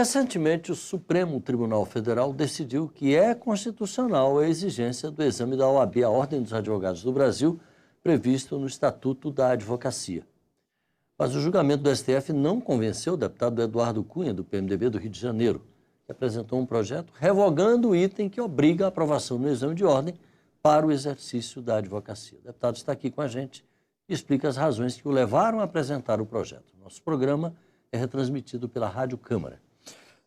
Recentemente, o Supremo Tribunal Federal decidiu que é constitucional a exigência do exame da OAB, a Ordem dos Advogados do Brasil, previsto no Estatuto da Advocacia. Mas o julgamento do STF não convenceu o deputado Eduardo Cunha, do PMDB do Rio de Janeiro, que apresentou um projeto revogando o item que obriga a aprovação no exame de ordem para o exercício da advocacia. O deputado está aqui com a gente e explica as razões que o levaram a apresentar o projeto. Nosso programa é retransmitido pela Rádio Câmara.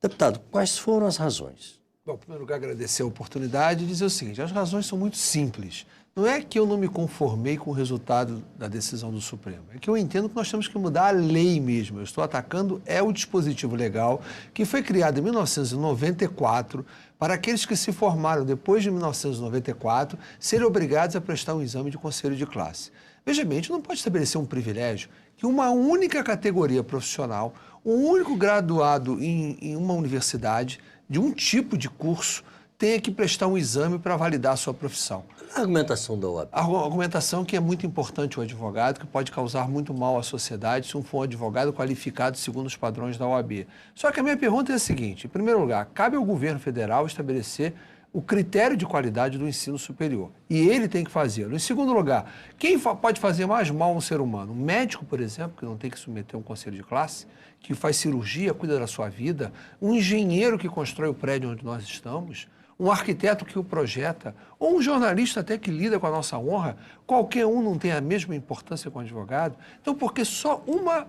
Deputado, quais foram as razões? Bom, em primeiro lugar, agradecer a oportunidade e dizer o seguinte: as razões são muito simples. Não é que eu não me conformei com o resultado da decisão do Supremo. É que eu entendo que nós temos que mudar a lei mesmo. Eu estou atacando o dispositivo legal que foi criado em 1994 para aqueles que se formaram depois de 1994 serem obrigados a prestar um exame de conselho de classe. Veja bem, a gente não pode estabelecer um privilégio que uma única categoria profissional, um único graduado em uma universidade, de um tipo de curso, tenha que prestar um exame para validar a sua profissão. A argumentação da OAB. A argumentação que é muito importante o advogado, que pode causar muito mal à sociedade se não for um advogado qualificado segundo os padrões da OAB. Só que a minha pergunta é a seguinte: em primeiro lugar, cabe ao governo federal estabelecer o critério de qualidade do ensino superior. E ele tem que fazê-lo. Em segundo lugar, quem pode fazer mais mal a um ser humano? Um médico, por exemplo, que não tem que submeter a um conselho de classe, que faz cirurgia, cuida da sua vida, um engenheiro que constrói o prédio onde nós estamos, um arquiteto que o projeta, ou um jornalista até que lida com a nossa honra, qualquer um não tem a mesma importância com o advogado. Então, porque só uma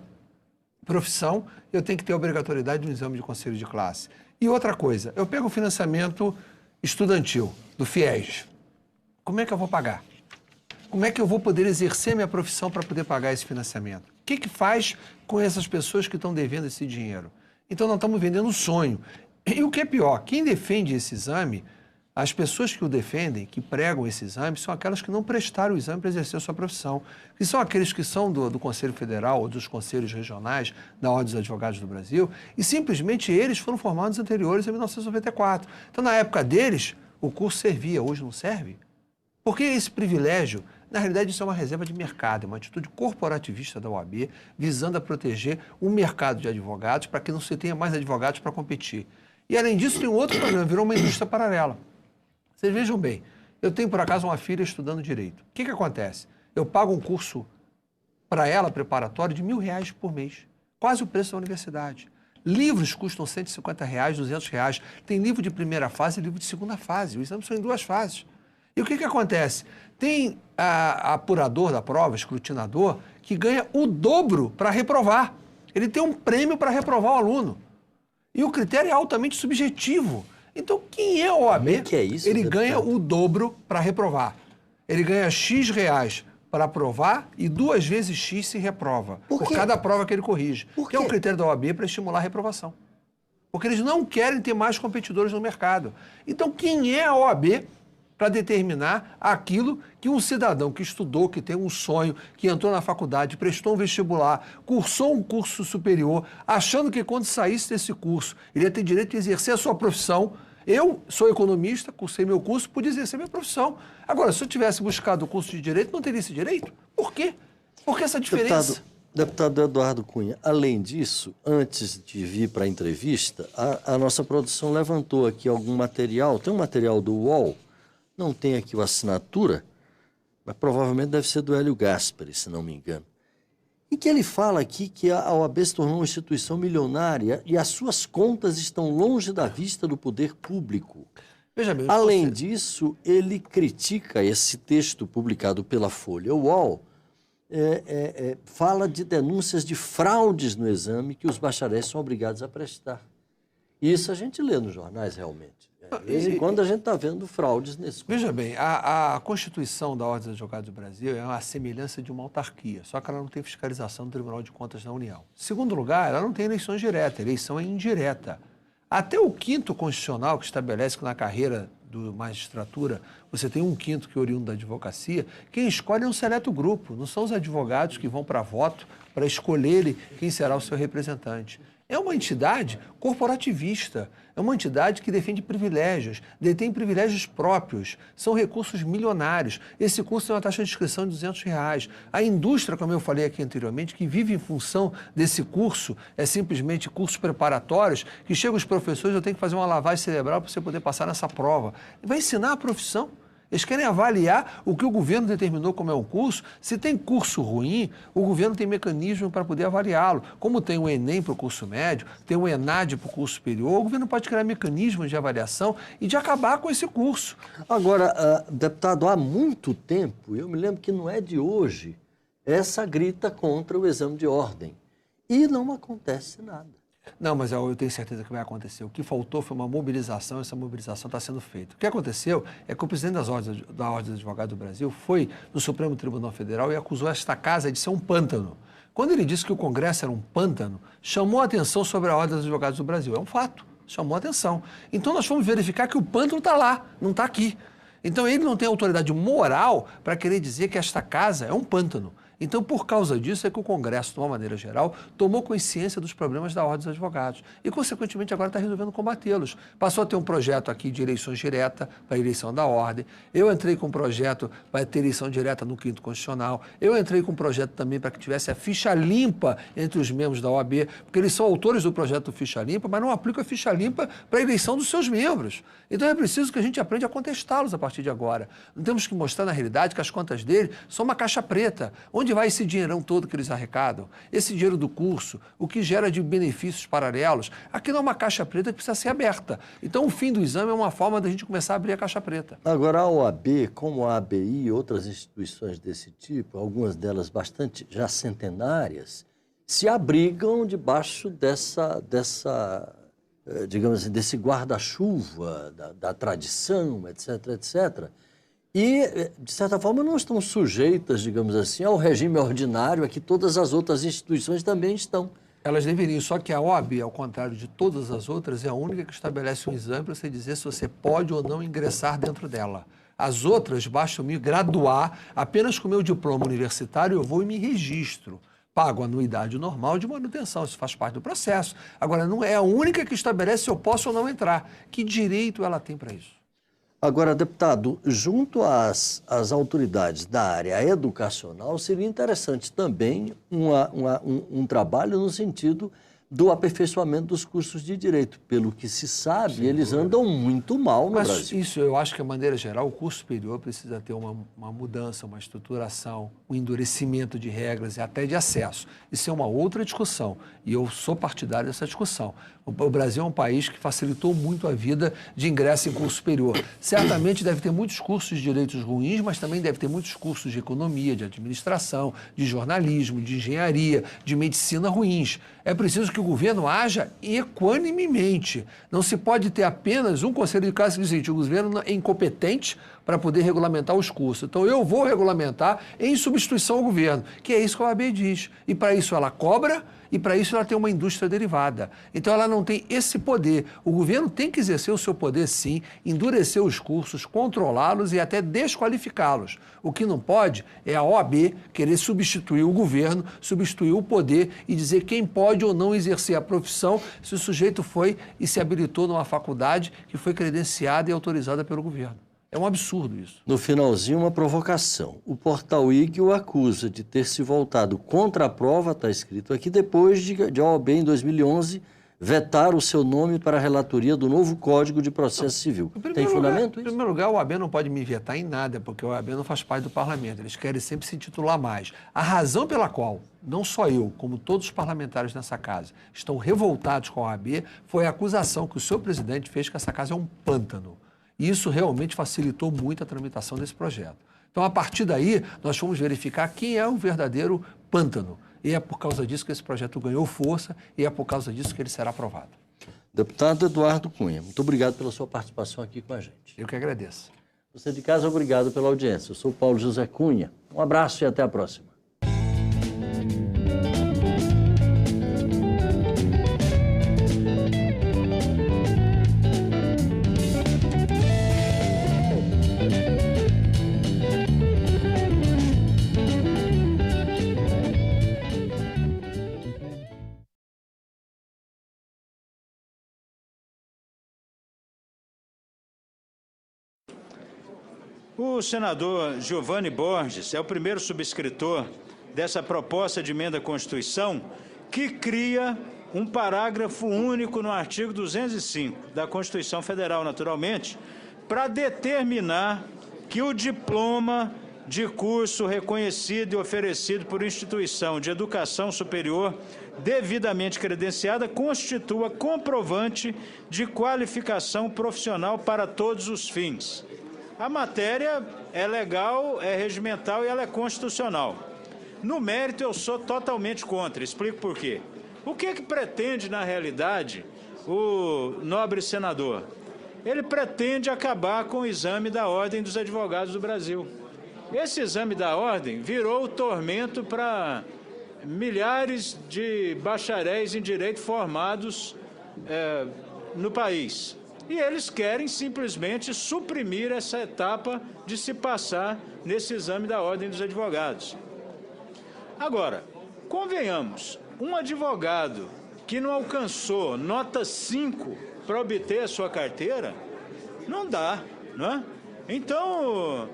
profissão eu tenho que ter a obrigatoriedade do exame de conselho de classe. E outra coisa, eu pego o financiamento estudantil, do FIES. Como é que eu vou pagar? Como é que eu vou poder exercer minha profissão para poder pagar esse financiamento? O que faz com essas pessoas que estão devendo esse dinheiro? Então, nós estamos vendendo um sonho. E o que é pior, quem defende esse exame, as pessoas que o defendem, que pregam esse exame, são aquelas que não prestaram o exame para exercer a sua profissão. Que são aqueles que são do Conselho Federal ou dos conselhos regionais da Ordem dos Advogados do Brasil, e simplesmente eles foram formados anteriores a 1994. Então, na época deles, o curso servia, hoje não serve. Porque esse privilégio, na realidade, isso é uma reserva de mercado, é uma atitude corporativista da OAB, visando a proteger o mercado de advogados para que não se tenha mais advogados para competir. E, além disso, tem um outro problema, virou uma indústria paralela. Vocês vejam bem, eu tenho, por acaso, uma filha estudando Direito. O que acontece? Eu pago um curso para ela, preparatório, de R$1.000 por mês. Quase o preço da universidade. Livros custam R$150, R$200. Tem livro de primeira fase e livro de segunda fase. O exame são em 2 fases. E o que acontece? Tem apurador da prova, escrutinador, que ganha o dobro para reprovar. Ele tem um prêmio para reprovar o aluno. E o critério é altamente subjetivo. Então, quem é o OAB, que é isso, ele ganha o dobro para reprovar. Ele ganha X reais para aprovar e 2 vezes X se reprova. Por cada prova que ele corrige. Que é um critério da OAB para estimular a reprovação. Porque eles não querem ter mais competidores no mercado. Então, quem é a OAB para determinar aquilo que um cidadão que estudou, que tem um sonho, que entrou na faculdade, prestou um vestibular, cursou um curso superior, achando que quando saísse desse curso, ele ia ter direito de exercer a sua profissão. Eu sou economista, cursei meu curso, podia exercer minha profissão. Agora, se eu tivesse buscado o curso de Direito, não teria esse direito? Por quê? Por que essa diferença? Deputado Eduardo Cunha, além disso, antes de vir para a entrevista, a nossa produção levantou aqui algum material, tem um material do UOL, não tem aqui a assinatura, mas provavelmente deve ser do Hélio Gaspari, se não me engano. E que ele fala aqui que a OAB se tornou uma instituição milionária e as suas contas estão longe da vista do poder público. Veja bem, além disso, ele critica esse texto publicado pela Folha. O UOL fala de denúncias de fraudes no exame que os bacharéis são obrigados a prestar. E isso a gente lê nos jornais realmente. De vez em quando a gente está vendo fraudes nesse. Veja bem, a Constituição da Ordem dos Advogados do Brasil é uma semelhança de uma autarquia, só que ela não tem fiscalização do Tribunal de Contas da União. Segundo lugar, ela não tem eleições diretas, a eleição é indireta. Até o 5º constitucional, que estabelece que na carreira do magistratura você tem um 5º que é oriundo da advocacia, quem escolhe é um seleto grupo, não são os advogados que vão para voto para escolherem quem será o seu representante. É uma entidade corporativista, é uma entidade que defende privilégios, detém privilégios próprios, são recursos milionários. Esse curso tem uma taxa de inscrição de R$200. A indústria, como eu falei aqui anteriormente, que vive em função desse curso, é simplesmente cursos preparatórios, que chegam os professores, eu tenho que fazer uma lavagem cerebral para você poder passar nessa prova. Vai ensinar a profissão. Eles querem avaliar o que o governo determinou como é um curso. Se tem curso ruim, o governo tem mecanismo para poder avaliá-lo. Como tem o Enem para o curso médio, tem o ENAD para o curso superior, o governo pode criar mecanismos de avaliação e de acabar com esse curso. Agora, deputado, há muito tempo, eu me lembro que não é de hoje, essa grita contra o exame de ordem. E não acontece nada. Não, mas eu tenho certeza que vai acontecer. O que faltou foi uma mobilização, essa mobilização está sendo feita. O que aconteceu é que o presidente da Ordem dos Advogados do Brasil foi no Supremo Tribunal Federal e acusou esta casa de ser um pântano. Quando ele disse que o Congresso era um pântano, chamou a atenção sobre a Ordem dos Advogados do Brasil. É um fato, chamou a atenção. Então nós fomos verificar que o pântano está lá, não está aqui. Então ele não tem autoridade moral para querer dizer que esta casa é um pântano. Então, por causa disso, é que o Congresso, de uma maneira geral, tomou consciência dos problemas da Ordem dos Advogados e, consequentemente, agora está resolvendo combatê-los. Passou a ter um projeto aqui de eleições direta para a eleição da Ordem. Eu entrei com um projeto para ter eleição direta no 5º Constitucional. Eu entrei com um projeto também para que tivesse a ficha limpa entre os membros da OAB, porque eles são autores do projeto Ficha Limpa, mas não aplicam a ficha limpa para a eleição dos seus membros. Então, é preciso que a gente aprenda a contestá-los a partir de agora. Não temos que mostrar, na realidade, que as contas dele são uma caixa preta, onde vai esse dinheirão todo que eles arrecadam? Esse dinheiro do curso, o que gera de benefícios paralelos? Aquilo é uma caixa preta que precisa ser aberta. Então, o fim do exame é uma forma da gente começar a abrir a caixa preta. Agora, a OAB, como a ABI e outras instituições desse tipo, algumas delas bastante já centenárias, se abrigam debaixo digamos assim, desse guarda-chuva da tradição, etc., etc., e, de certa forma, não estão sujeitas, digamos assim, ao regime ordinário a que todas as outras instituições também estão. Elas deveriam, só que a OAB, ao contrário de todas as outras, é a única que estabelece um exame para você dizer se você pode ou não ingressar dentro dela. As outras, basta me graduar, apenas com o meu diploma universitário eu vou e me registro. Pago a anuidade normal de manutenção, isso faz parte do processo. Agora, não é a única que estabelece se eu posso ou não entrar. Que direito ela tem para isso? Agora, deputado, junto às autoridades da área educacional, seria interessante também um trabalho no sentido do aperfeiçoamento dos cursos de direito. Pelo que se sabe, eles andam muito mal no Brasil. Isso, eu acho que, de maneira geral, o curso superior precisa ter uma mudança, uma estruturação, um endurecimento de regras e até de acesso. Isso é uma outra discussão, e eu sou partidário dessa discussão. O Brasil é um país que facilitou muito a vida de ingresso em curso superior. Certamente deve ter muitos cursos de direitos ruins, mas também deve ter muitos cursos de economia, de administração, de jornalismo, de engenharia, de medicina ruins. É preciso que o governo haja equanimemente. Não se pode ter apenas um conselho de classe que diz o seguinte: o governo é incompetente para poder regulamentar os cursos. Então, eu vou regulamentar em substituição ao governo, que é isso que a OAB diz. E, para isso, ela cobra e, para isso, ela tem uma indústria derivada. Então, ela não tem esse poder. O governo tem que exercer o seu poder, sim, endurecer os cursos, controlá-los e até desqualificá-los. O que não pode é a OAB querer substituir o governo, substituir o poder e dizer quem pode ou não exercer a profissão se o sujeito foi e se habilitou numa faculdade que foi credenciada e autorizada pelo governo. É um absurdo isso. No finalzinho, uma provocação. O portal IG o acusa de ter se voltado contra a prova, está escrito aqui, depois de a OAB, em 2011, vetar o seu nome para a relatoria do novo Código de Processo Civil. Tem fundamento isso? Em primeiro lugar, o OAB não pode me vetar em nada, porque o OAB não faz parte do parlamento. Eles querem sempre se titular mais. A razão pela qual, não só eu, como todos os parlamentares nessa casa, estão revoltados com a OAB, foi a acusação que o seu presidente fez que essa casa é um pântano. E isso realmente facilitou muito a tramitação desse projeto. Então, a partir daí, nós fomos verificar quem é o verdadeiro pântano. E é por causa disso que esse projeto ganhou força e é por causa disso que ele será aprovado. Deputado Eduardo Cunha, muito obrigado pela sua participação aqui com a gente. Eu que agradeço. Você de casa, obrigado pela audiência. Eu sou Paulo José Cunha. Um abraço e até a próxima. O senador Giovanni Borges é o primeiro subscritor dessa proposta de emenda à Constituição que cria um parágrafo único no artigo 205 da Constituição Federal, naturalmente, para determinar que o diploma de curso reconhecido e oferecido por instituição de educação superior devidamente credenciada constitua comprovante de qualificação profissional para todos os fins. A matéria é legal, é regimental e ela é constitucional. No mérito, eu sou totalmente contra. Explico por quê. O que pretende, na realidade, o nobre senador? Ele pretende acabar com o exame da Ordem dos Advogados do Brasil. Esse exame da Ordem virou o tormento para milhares de bacharéis em direito formados no país. E eles querem simplesmente suprimir essa etapa de se passar nesse exame da Ordem dos Advogados. Agora, convenhamos, um advogado que não alcançou nota 5 para obter a sua carteira, não dá, não é? Então,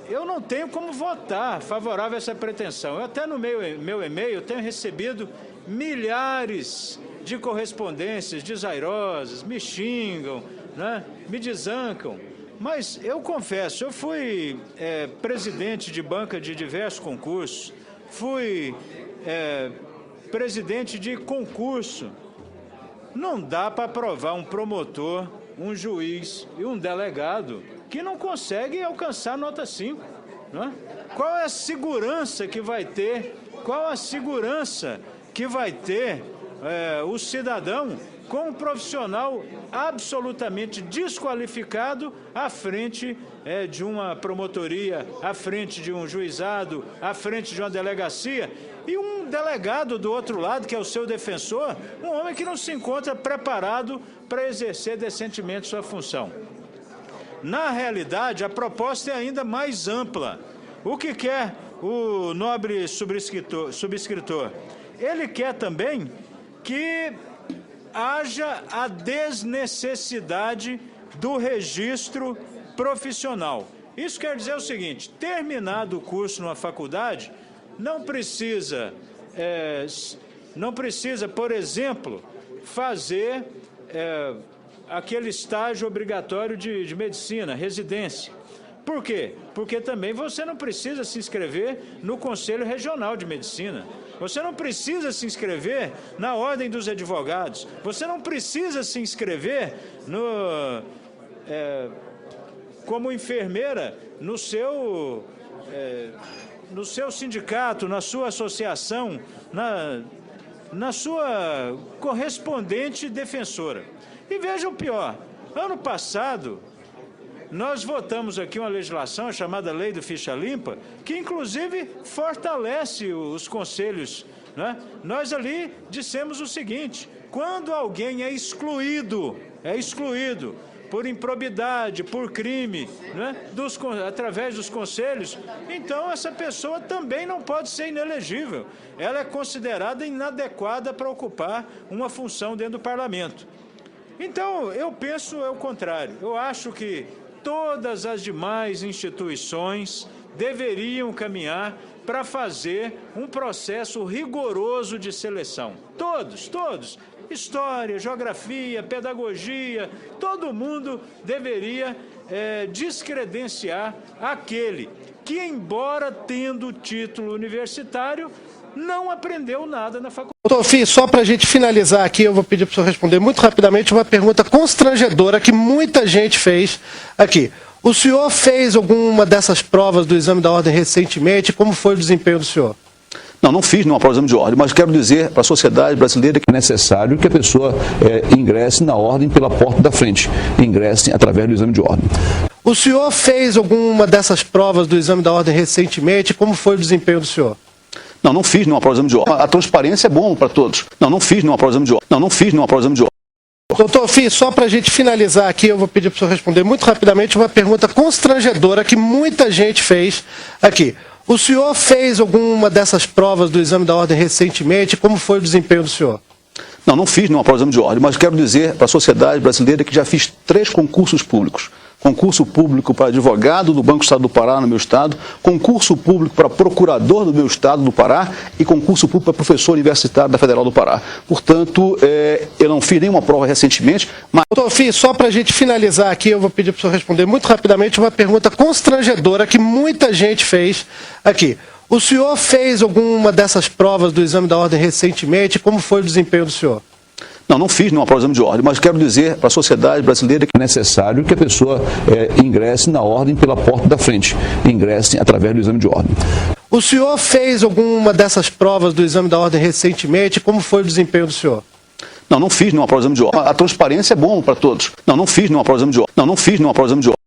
eu não tenho como votar favorável a essa pretensão. Eu até no meu e-mail tenho recebido milhares de correspondências desairosas, me xingam, né? Me desancam. Mas eu confesso, eu fui presidente de banca de diversos concursos, fui presidente de concurso. Não dá para aprovar um promotor, um juiz e um delegado que não consegue alcançar nota 5. Né? Qual é a segurança que vai ter? Qual a segurança que vai ter o cidadão com um profissional absolutamente desqualificado à frente de uma promotoria, à frente de um juizado, à frente de uma delegacia, e um delegado do outro lado, que é o seu defensor, um homem que não se encontra preparado para exercer decentemente sua função. Na realidade, a proposta é ainda mais ampla. O que quer o nobre subscritor? Ele quer também que haja a desnecessidade do registro profissional. Isso quer dizer o seguinte: terminado o curso numa faculdade, não precisa, por exemplo, fazer aquele estágio obrigatório de medicina, residência. Por quê? Porque também você não precisa se inscrever no Conselho Regional de Medicina. Você não precisa se inscrever na Ordem dos Advogados. Você não precisa se inscrever como enfermeira no seu sindicato, na sua associação, na sua correspondente defensora. E veja o pior, ano passado nós votamos aqui uma legislação chamada Lei do Ficha Limpa, que inclusive fortalece os conselhos, né? Nós ali dissemos o seguinte: quando alguém é excluído por improbidade, por crime, né, através dos conselhos, então essa pessoa também não pode ser inelegível. Ela é considerada inadequada para ocupar uma função dentro do parlamento. Então, eu penso o contrário. Eu acho que todas as demais instituições deveriam caminhar para fazer um processo rigoroso de seleção. Todos. História, geografia, pedagogia, todo mundo deveria descredenciar aquele que, embora tendo título universitário, não aprendeu nada na faculdade. Doutor Fih, só para a gente finalizar aqui, eu vou pedir para o senhor responder muito rapidamente uma pergunta constrangedora que muita gente fez aqui. O senhor fez alguma dessas provas do exame da ordem recentemente? Como foi o desempenho do senhor? Não fiz nenhuma prova de exame de ordem, mas quero dizer para a sociedade brasileira que é necessário que a pessoa ingresse na ordem pela porta da frente, ingresse através do exame de ordem. O senhor fez alguma dessas provas do exame da ordem recentemente? Como foi o desempenho do senhor? Não fiz nenhuma prova de exame de ordem. A transparência é bom para todos. Não fiz nenhuma prova de exame de ordem. Não fiz nenhuma prova de exame de ordem. Doutor Fih, só para a gente finalizar aqui, eu vou pedir para o senhor responder muito rapidamente uma pergunta constrangedora que muita gente fez aqui. O senhor fez alguma dessas provas do exame da ordem recentemente? Como foi o desempenho do senhor? Não fiz nenhuma prova de exame de ordem, mas quero dizer para a sociedade brasileira que já fiz 3 concursos públicos. concurso público para advogado do Banco do Estado do Pará, no meu estado, concurso público para procurador do meu estado do Pará e concurso público para professor universitário da Federal do Pará. Portanto, eu não fiz nenhuma prova recentemente, mas... Doutor Fih, só para a gente finalizar aqui, eu vou pedir para o senhor responder muito rapidamente uma pergunta constrangedora que muita gente fez aqui. O senhor fez alguma dessas provas do exame da ordem recentemente? Como foi o desempenho do senhor? Não fiz nenhuma prova de exame de ordem, mas quero dizer para a sociedade brasileira que é necessário que a pessoa ingresse na ordem pela porta da frente, ingresse através do exame de ordem. O senhor fez alguma dessas provas do exame da ordem recentemente? Como foi o desempenho do senhor? Não fiz nenhuma prova de exame de ordem. A transparência é bom para todos. Não fiz nenhuma prova de exame de ordem.